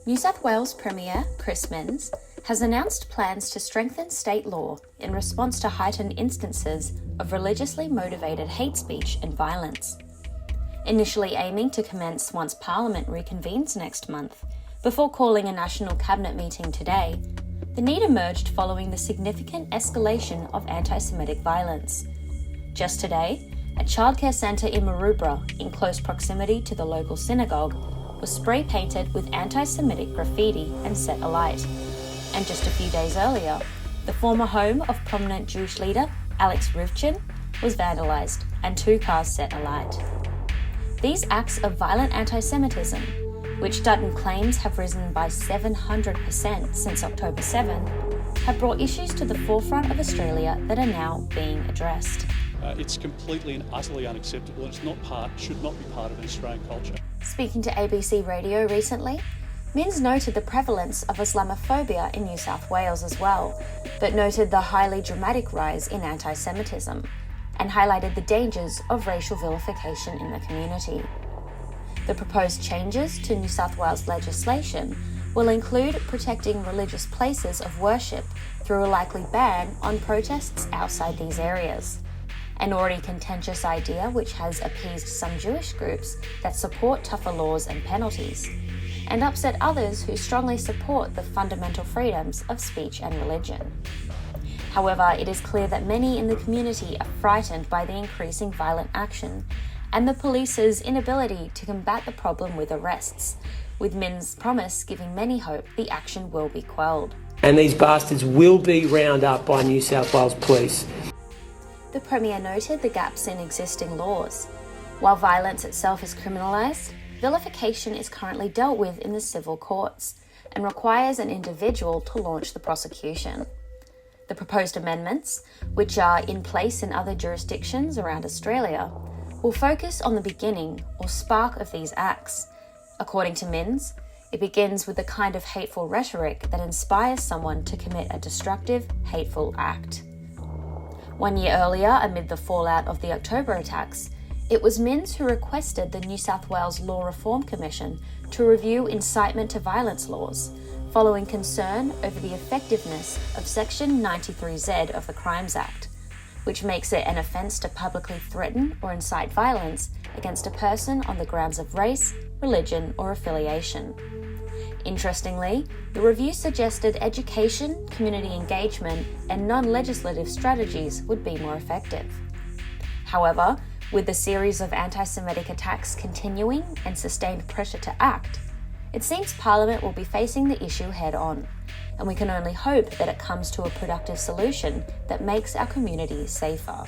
New South Wales Premier Chris Minns has announced plans to strengthen state law in response to heightened instances of religiously motivated hate speech and violence. Initially aiming to commence once Parliament reconvenes next month, before calling a National Cabinet meeting today, the need emerged following the significant escalation of anti-Semitic violence. Just today, a childcare centre in Maroubra, in close proximity to the local synagogue, was spray-painted with anti-Semitic graffiti and set alight. And just a few days earlier, the former home of prominent Jewish leader Alex Rivchin was vandalised and 2 cars set alight. These acts of violent anti-Semitism, which Dutton claims have risen by 700% since October 7, have brought issues to the forefront of Australia that are now being addressed. It's completely and utterly unacceptable, and should not be part of an Australian culture. Speaking to ABC Radio recently, Minns noted the prevalence of Islamophobia in New South Wales as well, but noted the highly dramatic rise in anti-Semitism, and highlighted the dangers of racial vilification in the community. The proposed changes to New South Wales legislation will include protecting religious places of worship through a likely ban on protests outside these areas, an already contentious idea which has appeased some Jewish groups that support tougher laws and penalties, and upset others who strongly support the fundamental freedoms of speech and religion. However, it is clear that many in the community are frightened by the increasing violent action and the police's inability to combat the problem with arrests, with Minns' promise giving many hope the action will be quelled. And these bastards will be round up by New South Wales Police. The Premier noted the gaps in existing laws. While violence itself is criminalised, vilification is currently dealt with in the civil courts and requires an individual to launch the prosecution. The proposed amendments, which are in place in other jurisdictions around Australia, will focus on the beginning or spark of these acts. According to Minns, it begins with the kind of hateful rhetoric that inspires someone to commit a destructive, hateful act. 1 year earlier, amid the fallout of the October attacks, it was Minns who requested the New South Wales Law Reform Commission to review incitement to violence laws, following concern over the effectiveness of Section 93Z of the Crimes Act, which makes it an offence to publicly threaten or incite violence against a person on the grounds of race, religion, or affiliation. Interestingly, the review suggested education, community engagement, and non-legislative strategies would be more effective. However, with the series of anti-Semitic attacks continuing and sustained pressure to act, it seems Parliament will be facing the issue head-on, and we can only hope that it comes to a productive solution that makes our community safer.